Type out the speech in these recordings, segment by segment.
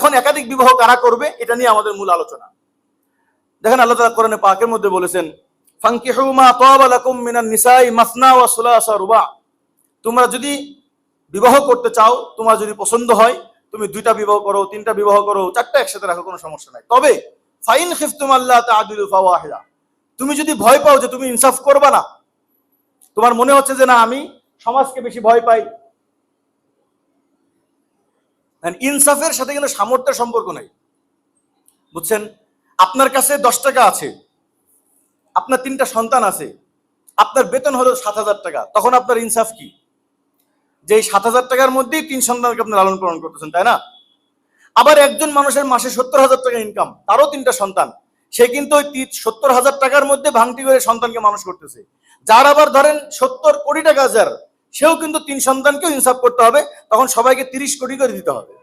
এখন একাধিক বিবাহ কারা করবে এটা নিয়ে আমাদের মূল আলোচনা। দেখেন আল্লাহ তাআলা কোরআনে পাকের মধ্যে বলেছেন, ফানকিহু মা তাবা লাকুম মিনান নিসাই মাসনা ওয়া সুলাসা রুবা। তোমরা যদি বিবাহ করতে চাও, তোমার যদি পছন্দ হয়, তুমি 2টা বিবাহ করো, 3টা বিবাহ করো, 4টা একসাথে রাখো, কোনো সমস্যা নাই। তবে ফাইন খিফতুম আল্লাহ তাআদিলু ফাওয়াহিদা, তুমি যদি ভয় পাও যে তুমি ইনসাফ করবা না, তোমার মনে হচ্ছে যে না আমি সমাজকে বেশি ভয় পাই, ইনসাফের সাথে কিন্তু সামর্থ্যের সম্পর্ক নাই, বুঝছেন? আপনার কাছে 10 টাকা আছে, আপনার 3টা সন্তান আছে, আপনার বেতন হলো 7,000 টাকা, তখন আপনার ইনসাফ কি? যে 7,000 টাকার মধ্যেই 3 সন্তানকে আপনি লালন পালন করতেছেন, তাই না? আবার একজন মানুষের মাসে 70,000 টাকা ইনকাম, তারও 3টা সন্তান, সে কিন্তু ওই 70,000 টাকার মধ্যে ভাঙতি করে সন্তানকে মানুষ করতেছে। যার আবার ধরেন 70 কোটি টাকা যার, সেও কিন্তু 3 সন্তানকেও ইনসাফ করতে হবে, তখন সবাইকে 30 কোটি করে দিতে হবে।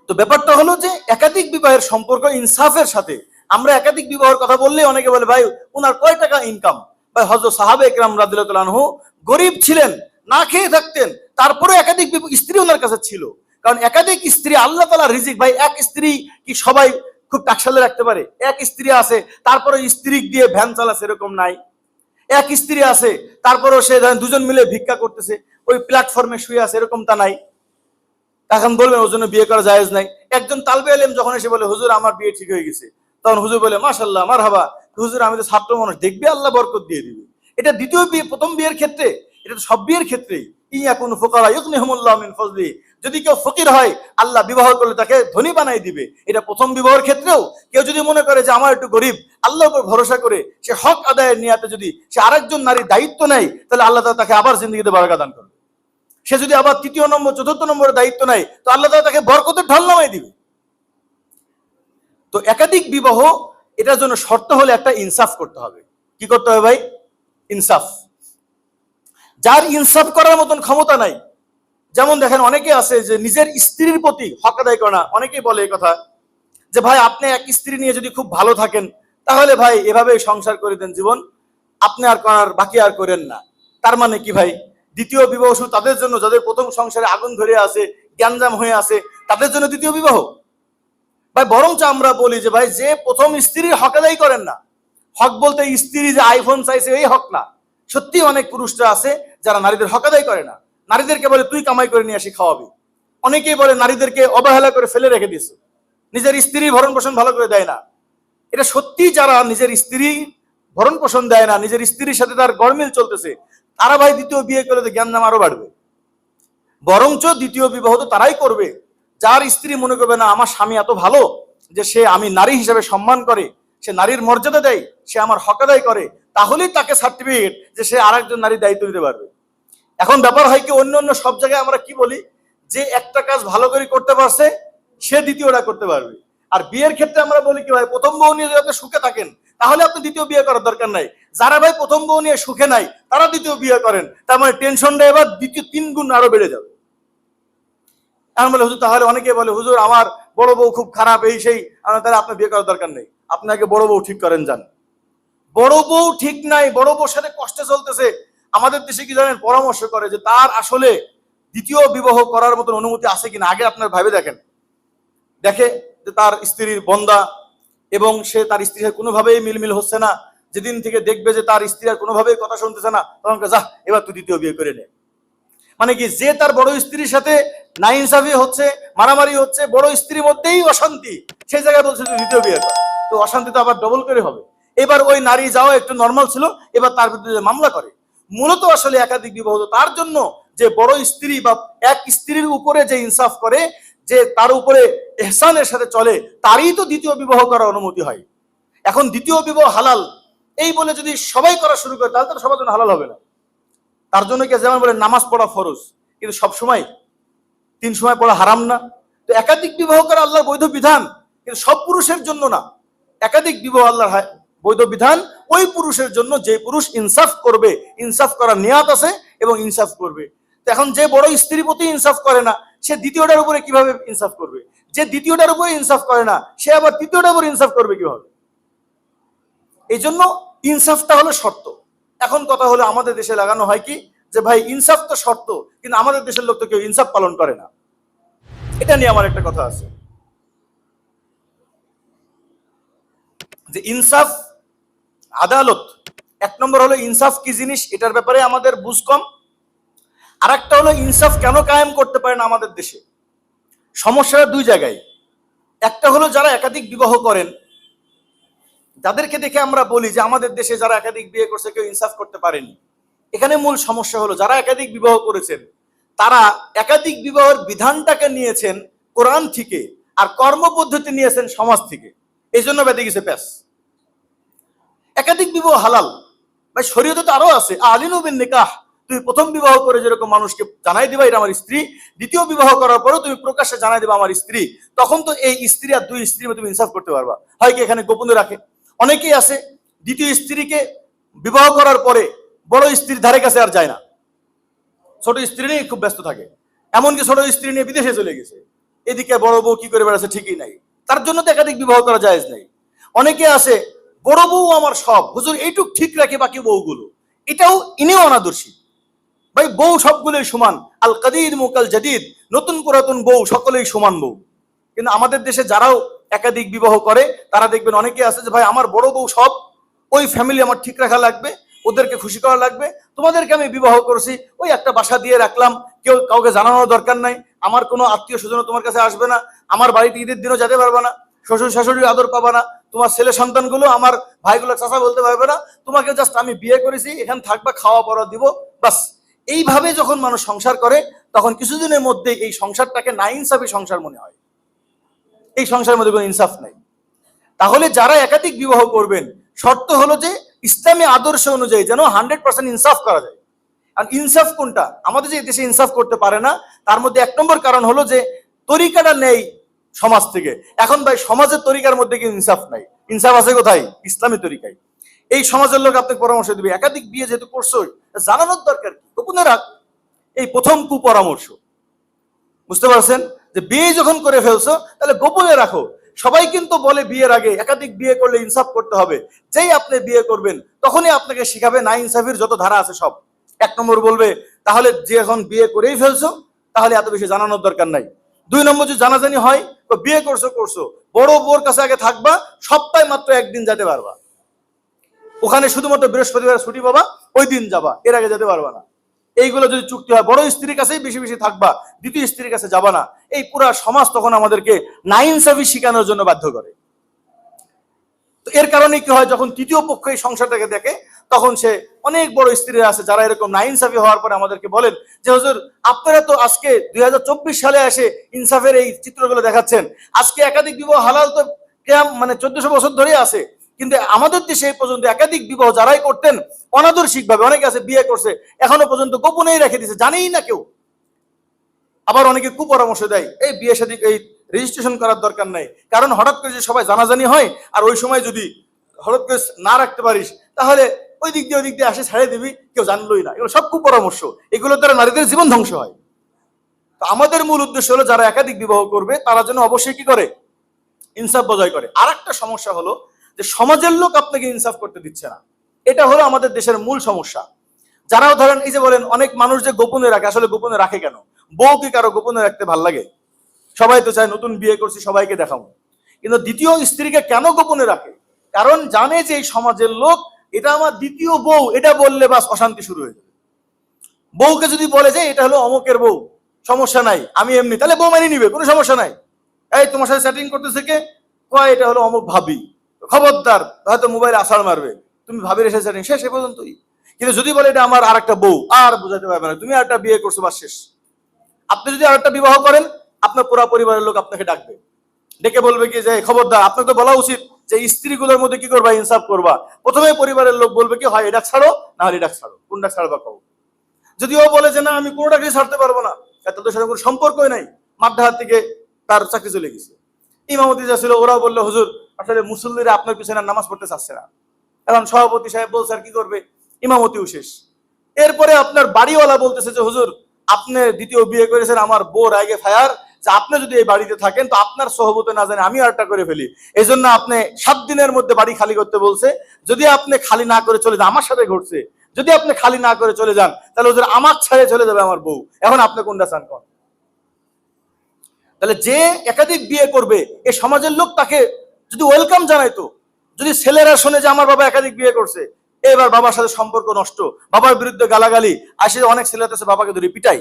তো ব্যাপারটা হলো যে একাধিক বিবাহের সম্পর্ক ইনসাফের সাথে। আমরা একাধিক বিবাহের কথা বললে অনেকে বলে ভাই ওনার কয় টাকা ইনকাম? ভাই হযরত সাহাবে একরাম রাদিয়াল্লাহু তাআলা আনহু গরিব ছিলেন, না খেয়ে থাকতেন, তারপরে একাধিক স্ত্রী ওনার কাছে ছিল। কারণ একাধিক স্ত্রী আল্লাহ তাআলা রিজিক, ভাই এক স্ত্রী কি সবাই খুব টাকশালে রাখতে পারে? এক স্ত্রী আছে তারপরে স্ত্রী দিয়ে ভ্যান চালাচ্ছে, এরকম নাই। এক স্ত্রী আছে তারপরেও সে দুজন মিলে ভিক্ষা করতেছে, ওই প্ল্যাটফর্মে শুয়ে আছে, এরকম তা নাই। এখন বলবেন ওর জন্য বিয়ে করা জায়েজ নাই। একজন তালবে ইলম যখন এসে বলে হুজুর আমার বিয়ে ঠিক হয়ে গেছে, তখন হুজুর বলে মাশাআল্লাহ মারহাবা, হুজুর আমি তো ছাত্র মানুষ, দেখবে আল্লাহ বরকত দিয়ে দিবে। এটা দ্বিতীয় বিয়ে, প্রথম বিয়ের ক্ষেত্রে, এটা তো সব বিয়ের ক্ষেত্রেই। ইয়াকুন ফুকারা ইউগনিহুমুল্লাহু মিন ফজলি, যদি কেউ ফকির হয় আল্লাহ বিবাহ করলে তাকে ধনী বানাই দিবে। এটা প্রথম বিবাহের ক্ষেত্রেও। কেউ যদি মনে করে যে আমার একটু গরিব, আল্লাহর উপর ভরসা করে সে হক আদায়ের নিয়াতে যদি সে আরেকজন নারীর দায়িত্ব নেয়, তাহলে আল্লাহ তাআলা তাকে আবার জিন্দেগিতে বারাকা দান করবে। সে যদি আবার 3য় নম্বর 4র্থ নম্বরের দায়িত্ব নেয়, তো আল্লাহ তাআলা তাকে বরকতের ঢল নামাই দিবে। তো একাধিক বিবাহ, এটার জন্য শর্ত হলে একটা ইনসাফ করতে হবে। কি করতে হবে ভাই? ইনসাফ। যার ইনসাফ করার মতন ক্ষমতা নাই, যেমন দেখেন অনেকে আছে যে নিজের স্ত্রীর প্রতি হক আদায় করে না। অনেকেই বলে এই কথা যে ভাই আপনি এক স্ত্রী নিয়ে যদি খুব ভালো থাকেন, তাহলে ভাই এভাবেই সংসার করে দেন জীবন, আপনি আর করার বাকি আর করেন না। তার মানে কি ভাই? দ্বিতীয় বিবাহ শুধু তাদের জন্য যাদের প্রথম সংসারে আগুন ধরে আছে, গ্যাঞ্জাম হয়ে আছে, তাদের জন্য দ্বিতীয় বিবাহ? ভাই বরঞ্চ আমরা বলি যে ভাই যে প্রথম স্ত্রীর হক আদায় করেন না, হক বলতে স্ত্রী যে আইফোন চাইছে এই হক না। সত্যি অনেক পুরুষরা আছে যারা নারীদের হক আদায় করে না। নারীদেরকে বলে তুই কামাই করে নিয়ে আসি খাওয়াবি। অনেকেই বলে নারীদেরকে অবহেলা করে ফেলে রেখে দিয়েছে, নিজের স্ত্রীর ভরণ পোষণ ভালো করে দেয় না। এটা সত্যি, যারা নিজের স্ত্রী ভরণ পোষণ দেয় না, নিজের স্ত্রীর সাথে তার গরমিল চলতেছে, তারা ভাই দ্বিতীয় বিয়ে করলে তো জ্ঞান নাম আরো বাড়বে। বরঞ্চ দ্বিতীয় বিবাহ তো তারাই করবে যার স্ত্রী মনে করবে না আমার স্বামী এত ভালো যে সে আমি নারী হিসেবে সম্মান করে, সে নারীর মর্যাদা দেয়, সে আমার হক আদায় করে, তাহলেই তাকে সার্টিফিকেট যে সে আরেকজন নারীর দায়িত্ব নিতে পারবে। এখন ব্যাপার হয় কি, অন্য অন্য সব জায়গায় আমরা কি বলি যে একটা কাজ ভালো করে করতে পারছে সে দ্বিতীয়টা করতে পারবে। আর বিয়ের ক্ষেত্রে আমরা বলি কি ভাই প্রথম বউ নিয়ে যদি আপনি সুখে থাকেন তাহলে আপনি দ্বিতীয় বিয়ে করার দরকার নাই। যারা ভাই প্রথম বউ নিয়ে সুখে নাই তারা দ্বিতীয় বিয়ে করেন, তার মানে টেনশনটা এবার দ্বিতীয় 3 গুণ আরো বেড়ে যাবে। এখন বলে হুজুর, তাহলে অনেকে বলে হুজুর আমার বড় বউ খুব খারাপ, এই সেই, তাহলে আপনার বিয়ে করার দরকার নেই, আপনাকে বড় বউ ঠিক করেন যান। বড় বউ ঠিক নাই, বড় বউর সাথে কষ্টে চলতেছে, আমাদের দেশে কি জানেন পরামর্শ করে যে তার আসলে দ্বিতীয় বিবাহ করার মতন অনুমতি আছে কিনা আগে আপনার ভাবে দেখেন। দেখে যে তার স্ত্রীর বন্দা এবং সে তার স্ত্রীর কোনোভাবেই মিলমিল হচ্ছে না, যেদিন থেকে দেখবে যে তার স্ত্রী আর কোনোভাবেই কথা শুনতেছে না, তখন যা এবার তুই দ্বিতীয় বিয়ে করে নে। মানে কি, যে তার বড় স্ত্রীর সাথে নাইনসাফি হচ্ছে, মারামারি হচ্ছে, বড় স্ত্রীর মধ্যেই অশান্তি, সেই জায়গায় বলছে তুই দ্বিতীয় বিয়ে কর, তো অশান্তি তো আবার ডবল করে হবে। এবার ওই নারী যাওয়া একটু নর্মাল ছিল, এবার তার বিরুদ্ধে মামলা করে। মূলত আসলে একাধিক বিবাহ তার জন্য যে বড় স্ত্রী বা এক স্ত্রীর উপরে যে ইনসাফ করে, যে তার উপরে ইহসানের সাথে চলে, তারই তো দ্বিতীয় বিবাহ করার অনুমতি হয়। এখন দ্বিতীয় বিবাহ হালাল এই বলে যদি সবাই করা শুরু করে তাহলে তো সবার জন্য হালাল হবে না। তার জন্য কি যেমন বলে নামাজ পড়া ফরজ, কিন্তু সব সময় 3 সময় পড়া হারাম না? তো একাধিক বিবাহ করা আল্লাহর বৈধ বিধান, কিন্তু সব পুরুষের জন্য না। একাধিক বিবাহ আল্লাহর বৈধ বিধান ওই পুরুষের জন্য যে পুরুষ ইনসাফ করবে, ইনসাফ করার নিয়াত আছে এবং ইনসাফ করবে। তো এখন যে বড় স্ত্রীর প্রতি ইনসাফ করে না, সে দ্বিতীয়টার উপরে কিভাবে ইনসাফ করবে? যে দ্বিতীয়টার উপরে ইনসাফ করে না, সে আবার তৃতীয়টার উপরে ইনসাফ করবে কিভাবে? এই জন্য ইনসাফটা হলো শর্ত। এখন কথা হলো আমাদের দেশে লাগানো হয় কি যে ভাই ইনসাফ তো শর্ত, কিন্তু আমাদের দেশের লোক তো কেউ ইনসাফ পালন করে না। এটা নিয়ে আমার একটা কথা আছে যে ইনসাফ, আদালত, এক নম্বর হলো ইনসাফ কি জিনিস এটার ব্যাপারে আমাদের বুঝ কম। আর একটা হলো ইনসাফ কেন কায়েম করতে পারে না আমাদের দেশে। সমস্যাটা দুই জায়গায়। একটা হলো যারা একাধিক বিবাহ করেন, যাদেরকে দেখে আমরা বলি যে আমাদের দেশে যারা একাধিক বিয়ে করছে কেউ ইনসাফ করতে পারেনি। এখানে মূল সমস্যা হলো যারা একাধিক বিবাহ করেছেন তারা একাধিক বিবাহের বিধানটাকে নিয়েছেন কোরআন থেকে, আর কর্মপদ্ধতি নিয়েছেন সমাজ থেকে। এই জন্য বেঁধে গেছে প্যাস। একাধিক বিবাহ হালাল ভাই, শরীয়তে তো আরো আছে, আলিনু বিন নিকাহ। তুমি প্রথম বিবাহ করে যেরকম মানুষকে জানাই দিবা এটা আমার স্ত্রী, দ্বিতীয় বিবাহ করার পরেও তুমি প্রকাশ্যে জানাই দিবা আমার স্ত্রী, তখন তো এই স্ত্রী আর দুই স্ত্রী তুমি ইনসাফ করতে পারবা। হয় কি এখানে গোপনে রাখে। অনেকেই আছে দ্বিতীয় স্ত্রীকে বিবাহ করার পরে বড় স্ত্রীর ধারে কাছে আর যায় না, ছোট স্ত্রী নিয়ে খুব ব্যস্ত থাকে। এমনকি ছোট স্ত্রী নিয়ে বিদেশে চলে গেছে, এদিকে বড় বউ কি করে বেড়াচ্ছে ঠিকই নাই। তার জন্য তো একাধিক বিবাহ করা জায়েজ নাই। অনেকে আছে বড় বউ আমার সব, হুজুর এইটুক ঠিক রাখে বাকি বউগুলো, এটাও ইনিও অনাদর্শী। ভাই বউ সবগুলোই সমান, আল কাদিদ মুকাল জাদিদ, নতুন পুরাতন বউ সকলেই সমান বউ। কিন্তু আমাদের দেশে যারাও একাধিক বিবাহ করে তারা দেখবেন অনেকে আছে যে ভাই আমার বড় বউ সব, ওই ফ্যামিলি আমার ঠিক রাখা লাগবে, ওদেরকে খুশি করা লাগবে, তোমাদেরকে আমি বিবাহ করেছি ওই একটা বাসা দিয়ে রাখলাম, কেউ কাউকে জানানোর দরকার নাই, আমার কোনো আত্মীয় স্বজন তোমার কাছে আসবে না, আমার বাড়িতে ঈদের দিনও যেতে পারবে না, শ্বশুর শাশুড়ির আদর পাবা না, তোমার ছেলে সন্তানগুলো আমার ভাইগুলো চাচা বলতে পারবে না, তোমাকে জাস্ট আমি বিয়ে করেছি এখানে থাকবা, খাওয়া পড়া দিব, বাস। এইভাবে যখন মানুষ সংসার করে তখন কিছুদিনের মধ্যে এই সংসারটাকে না ইনসাফি সংসার মনে হয়, এই সংসারের মধ্যে কোনো ইনসাফ নাই। তাহলে যারা একাধিক বিবাহ করবেন শর্ত হলো যে ইসলামী আদর্শ অনুযায়ী যেন 100% ইনসাফ করা যায়। আর ইনসাফ কোনটা আমাদের যে দেশে ইনসাফ করতে পারে না তার মধ্যে এক নম্বর কারণ হলো যে তরিকাটা নেই সমাজ থেকে। এখন ভাই সমাজের তরিকার মধ্যে কি ইনসাফ নাই? ইনসাফ আছে কোথায়? ইসলামী তরিকায়। এই সমাজের লোক আপনাকে পরামর্শ দিবে একাধিক বিয়ে যেহেতু করছো জানানোর দরকার কি, গোপনে রাখ। এই প্রথম কুপরামর্শ, বুঝতে পারছেন? যে বিয়ে যখন করে ফেলছো তাহলে গোপনে রাখো। সবাই কিন্তু বলে বিয়ের আগে একাধিক বিয়ে করলে ইনসাফ করতে হবে। যেই আপনি বিয়ে করবেন তখনই আপনাকে শিখাবে না ইনসাফের যত ধারা আছে সব। এক নম্বর বলবে তাহলে যে এখন বিয়ে করেই ফেলছো তাহলে এত বেশি জানানোর দরকার নাই। দুই নম্বর যদি জানাজানি হয় তো বিয়ে করছো বড় বউর কাছে আগে থাকবা, সপ্তাহে মাত্র একদিন যেতে পারবা, ওখানে শুধুমাত্র বৃহস্পতিবার ছুটি পাবা, ওই দিন যাবা, এর আগে যেতে পারবা না। এইগুলো যদি চুক্তি হয়, বড় স্ত্রীর কাছেই বেশি বেশি থাকবা, দ্বিতীয় স্ত্রীর কাছে যাবা না। এই পুরা সমাজ তখন আমাদেরকে নাইনসাফি শিখানোর জন্য বাধ্য করে। তো এর কারণে কি হয়, যখন তৃতীয় পক্ষ এই সংসারটাকে দেখে তখন সে অনেক বড় স্ত্রীরা আছে যারা এরকম নাইনসাফি হওয়ার পরে আমাদেরকে বলেন যে হুজুর আপনারা তো আজকে 2024 সালে এসে ইনসাফের এই চিত্রগুলো দেখাচ্ছেন, আজকে একাধিক বিবাহ হালাল তো মানে 1400 বছর ধরে আছে, কিন্তু আমাদের দেশে এই পর্যন্ত একাধিক বিবাহ যারাই করতেন অনাদর্শিক ভাবে, অনেকে আছে বিয়ে করছে এখনো পর্যন্ত গোপনেই রেখে দিছে, জানেই না কেউ। আবার অনেকে কুপরামর্শ দেয় এই বিয়ে শাদী এই রেজিস্ট্রেশন করার দরকার নাই, কারণ হঠাৎ করে যে সবাই জানাজানি হয় আর ওই সময় যদি হঠাৎ করে না রাখতে পারিস তাহলে ওই দিক দিয়ে আসে ছেড়ে দিবি, কেউ জানলোই না। এগুলো সব কুপরামর্শ, এগুলোর দ্বারা নারীদের জীবন ধ্বংস হয়। তো আমাদের মূল উদ্দেশ্য হলো যারা একাধিক বিবাহ করবে তারা যেন অবশ্যই কি করে, ইনসাফ বজায় করে। আর একটা সমস্যা হলো যে সমাজের লোক আপনাকে ইনসাফ করতে দিচ্ছে না, এটা হলো আমাদের দেশের মূল সমস্যা। যারাও ধরেন এই যে বলেন অনেক মানুষ যে গোপনে রাখে, আসলে গোপনে রাখে কেন? বউ কি কারো গোপনে রাখতে ভাল লাগে? সবাই তো চায় নতুন বিয়ে করছি সবাইকে দেখাবো, কিন্তু দ্বিতীয় স্ত্রীকে কেন গোপনে রাখে? কারণ জানে যে এই সমাজের লোক এটা আমার দ্বিতীয় বউ, এটা বললে বাস অশান্তি শুরু হয়ে যাবে। বউকে যদি বলে যে এটা হলো অমুকের বউ, সমস্যা নাই আমি এমনি, তাহলে বউ মেনে নিবে, কোনো সমস্যা নাই। এই তোমার সাথে সেটিং করতেছে কে? কয় এটা হলো অমুক ভাবি, খবরদার, হয়তো মোবাইলে আসার মারবে, তুমি ভাবির এসে সেটিং শেষ এ পর্যন্তই। কিন্তু যদি বলে এটা আমার আরেকটা বউ, আর বোঝাতে পারবে না, তুমি আরেকটা বিয়ে করছো বাস শেষ। আপনি যদি আরেকটা বিবাহ করেন আপনার পুরো পরিবারের লোক আপনাকে ডাকবে, ডেকে বলবে কি যে খবরদার, আপনাকে তো বলা উচিত যে স্ত্রীগুলোর মধ্যে কি করবা, ইনসাফ করবা। প্রথমে পরিবারের লোক বলবে কি হয় এটা ছাড়ো, না হলে এটা ছাড়ো, কোনটা ছাড়বা কও। যদি ও বলে যে না আমি কোনোটাকেই ছাড়তে পারবো না, তাদের সাথে কোনো সম্পর্কই নাই, মাঠে হাত থেকে তার চাকরি চলে গেছে। ইমামতি যা ছিল ওরাও বললো হুজুর আসলে মুসল্লিরা আপনার পিছনে নামাজ পড়তে চাচ্ছে না, এখন সভাপতি সাহেব বলছে আর কি করবে, ইমামতিও শেষ। এরপরে আপনার বাড়িওয়ালা বলতেছে যে হুজুর আপনি দ্বিতীয় বিয়ে করেছেন, আমার বউ আগে ফায়ার, যে আপনি যদি এই বাড়িতে থাকেন তো আপনার সহবতে না জানে আমি আরেকটা করে ফেলি, এই জন্য আপনি 7 দিনের মধ্যে বাড়ি খালি করতে বলছে। যদি আপনি খালি না করে চলে যান, আমার সাথে ঘটছে, যদি আপনি খালি না করে চলে যান তাহলে হুজুর আমার ছেড়ে চলে যাবে আমার বউ, এখন আপনি কোনটা চান কোন? তাহলে যে একাধিক বিয়ে করবে এই সমাজের লোক তাকে যদি ওয়েলকাম জানাইতো, যদি ছেলেরা শুনে যে আমার বাবা একাধিক বিয়ে করছে, এবার বাবার সাথে সম্পর্ক নষ্ট, বাবার বিরুদ্ধে গালাগালি আসে, অনেক ছেলে আছে বাবাকে ধরে পিটাই।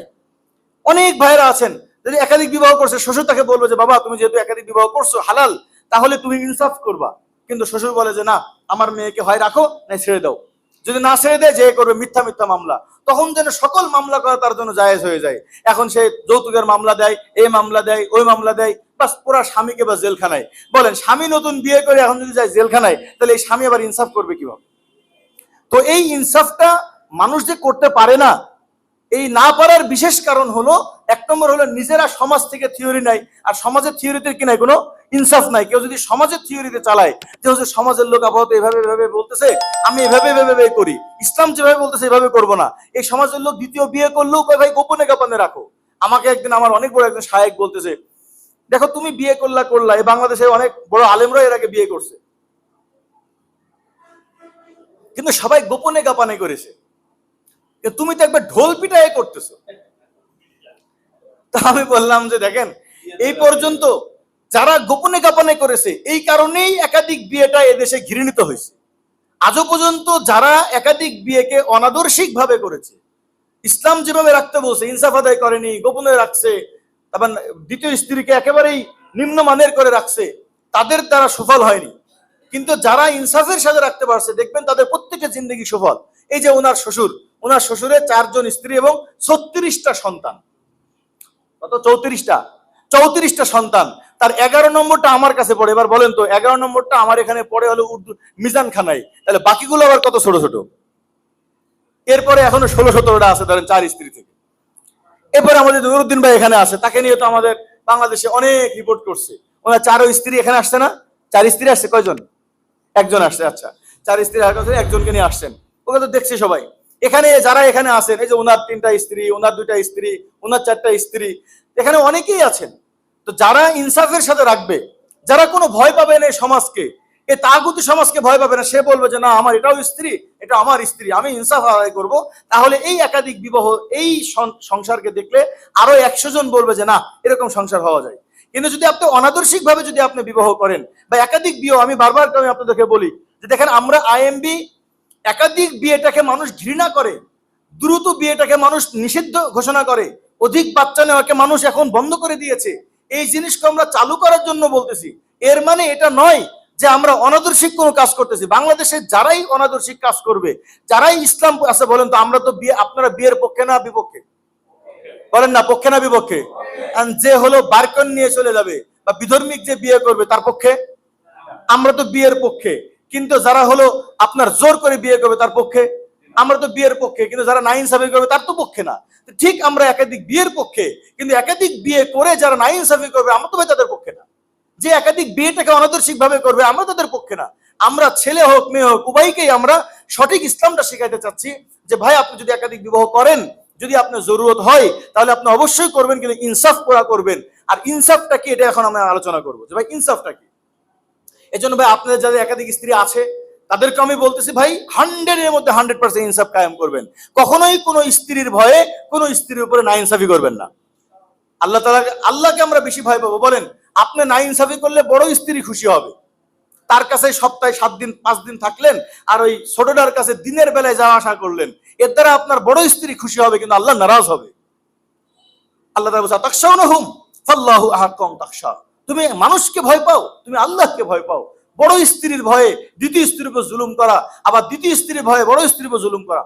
অনেক ভাইরা আছেন যদি একাধিক বিবাহ করছে, শ্বশুর তাকে বলবে যে বাবা তুমি যেহেতু একাধিক বিবাহ করছো হালাল, তাহলে তুমি ইনসাফ করবা। কিন্তু শ্বশুর বলে যে না, আমার মেয়েকে হয় রাখো না ছেড়ে দাও। যদি না ছেড়ে দেয়, যে করবে মিথ্যা মিথ্যা মামলা, তখন যেন সকল মামলা করা তার জন্য জায়েজ হয়ে যায়। এখন সে যৌতুকের মামলা দেয়, এই মামলা দেয়, ওই মামলা দেয়, বাস পুরা স্বামীকে বা জেলখানায়। বলেন স্বামী নতুন বিয়ে করে এখন যদি যায় জেলখানায়, তাহলে এই স্বামী আবার ইনসাফ করবে কিভাবে? তো এই ইনসাফটা মানুষ যে করতে পারে না, এই না পারার বিশেষ কারণ হলো, এক নম্বর হলো নিজেরা সমাজ থেকে থিওরি নাই, আর সমাজের থিওরিতে কি নাই, কোনো ইনসাফ নাই। কেউ যদি সমাজের থিওরিতে চালায় যে হচ্ছে সমাজের লোক আপাতত এভাবে এভাবে বলতেছে, আমি এভাবে এভাবে করি, ইসলাম যেভাবে বলতেছে এভাবে করবো না, এই সমাজের লোক দ্বিতীয় বিয়ে করলেও কয় ভাই গোপনে গোপনে রাখো। আমাকে একদিন আমার অনেক বড় একজন শায়েক বলতেছে, দেখো তুমি বিয়ে করলা, এই বাংলাদেশে অনেক বড় আলেমরা এর আগে বিয়ে করছে, কিন্তু সবাই গোপনে গোপনে করেছে, তুমি তো একবার ঢোল পিটায় করতেছো। তা আমি বললাম যে দেখেন, এই পর্যন্ত যারা গোপনে গোপনে করেছে, এই কারণেই একাধিক বিয়েটা এদেশে ঘৃণিত হয়েছে। আজও পর্যন্ত যারা একাধিক বিয়েকে অনাদর্শিক ভাবে করেছে, ইসলাম যেভাবে রাখতে বলছে ইনসাফ আদায় করেনি, গোপনে রাখছে, তারপর দ্বিতীয় স্ত্রীকে একেবারেই নিম্নমানের করে রাখছে, তাদের দ্বারা সফল হয়নি। কিন্তু যারা ইনসাফের সাথে রাখতে পারছে, দেখবেন তাদের প্রত্যেকটা জিন্দগি সফল। এই যে ওনার শ্বশুরের 4 জন স্ত্রী এবং 36টা সন্তান, কত 34টা সন্তান, তার 11 নম্বরটা আমার কাছে পড়ে। এবার বলেন তো 11 নম্বরটা আমার এখানে পড়ে হলো উর্দু মিজান খানায়, তাহলে বাকিগুলো আবার কত ছোট ছোট। এরপরে এখনো 16-17টা আছে ধরেন 4 স্ত্রী থেকে। এরপরে আমাদের নুরুদ্দিন ভাই এখানে আছে, তাকে নিয়ে তো আমাদের বাংলাদেশে অনেক রিপোর্ট করছে। ওনার 4 স্ত্রী এখানে আসছে না, 4 স্ত্রী আসছে, কয়জন? একজন আসছে। আচ্ছা, 4 স্ত্রী একজনকে নিয়ে আসছেন, ওকে তো দেখছি সবাই। এখানে যারা এখানে আছেন, এই যে ওনার 3টা স্ত্রী, ওনার 2টা স্ত্রী, ওনার 4টা স্ত্রী, এখানে অনেকেই আছেন। তো যারা ইনসাফের সাথে রাখবে, যারা কোনো ভয় পাবে না সমাজকে, এই তাগুতি সমাজকে ভয় পাবে না, সে বলবে যে না আমার এটাও স্ত্রী, এটা আমার স্ত্রী, আমি ইনসাফ আদায় করব, তাহলে এই একাধিক বিবাহ, এই সংসারকে দেখলে আরো 100 জন বলবে যে না এরকম সংসার হওয়া যায়। কিন্তু যদি আপনি অনাদর্শিক ভাবে যদি আপনি বিবাহ করেন বা একাধিক বিয়ে, আমি বারবার আমি আপনাদেরকে বলি যে দেখেন, আমরা আইএমবি একাধিক বিয়েটাকে মানুষ ঘৃণা করে, দ্রুত বিয়েটাকে মানুষ নিষিদ্ধ ঘোষণা করে, অধিক বাচ্চা নেওয়াকে মানুষ এখন বন্ধ করে দিয়েছে। এই জিনিসকে আমরা চালু করার জন্য বলতেছি। এর মানে এটা নয় যে আমরা অনাদর্শিক কোনো কাজ করতেছি। বাংলাদেশে যারাই অনাদর্শিক কাজ করবে, যারাই ইসলাম আছে, বলেন তো আমরা তো বিয়ে, আপনারা বিয়ের পক্ষে না বিপক্ষে? বলেন না, পক্ষে না বিপক্ষে? যে হলো বারকন নিয়ে চলে যাবে বা বিধর্মিক যে বিয়ে করবে তার পক্ষে? আমরা তো বিয়ের পক্ষে। কিন্তু যারা হলো আপনার জোর করে বিয়ে করবে তার পক্ষে? আমরা তো বিয়ের পক্ষে। কিন্তু যারা নাইনসাফি করবে তার তো পক্ষে না। ঠিক আমরা একাধিক বিয়ের পক্ষে, কিন্তু একাধিক বিয়ে করে যারা নাইনসাফি করবে আমরা তো ভাই তাদের পক্ষে না। যে একাধিক বিয়েটাকে অনাদর্শিক ভাবে করবে আমরা তাদের পক্ষে না। আমরা ছেলে হোক মেয়ে হোক উভয়কেই আমরা সঠিক ইসলামটা শেখাতে চাচ্ছি যে ভাই আপনি যদি একাধিক বিবাহ করেন, যদি আপনার জরুরত হয় তাহলে আপনি অবশ্যই করবেন, কিন্তু ইনসাফ করা করবেন। আর ইনসাফটা কি, এটা এখন আমরা আলোচনা করবো যে ভাই ইনসাফটা কি। এই জন্য ভাই আপনাদের যাদের একাধিক স্ত্রী আছে তাদেরকে আমি বলতেছি ভাই 100-এর মধ্যে 100% ইনসাফ কায়েম করবেন। কখনোই কোনো স্ত্রীর ভয়ে কোনো স্ত্রীর উপরে নাইনসাফি করবেন না। আল্লাহকে আমরা বেশি ভয় পাবো। বলেন আপনি নাইনসাফি করলে বড় স্ত্রী খুশি হবে, তার কাছে সপ্তাহে 7 দিন 5 দিন থাকলেন, আর ওই ছোটটার কাছে দিনের বেলায় যাওয়া আসা করলেন, এর দ্বারা আপনার বড় স্ত্রী খুশি হবে কিন্তু আল্লাহ নারাজ হবে। আল্লাহ তাআলা বলেন তাখশাউনাহুম ফাল্লাহু আহাক্কু আন তাখশা। তুমি মানুষকে ভয় পাও, তুমি আল্লাহকে ভয় পাও। বড় স্ত্রীর ভয়ে দ্বিতীয় স্ত্রীর উপর জুলুম করা, আবার দ্বিতীয় স্ত্রীর ভয়ে বড় স্ত্রীর উপর জুলুম করা,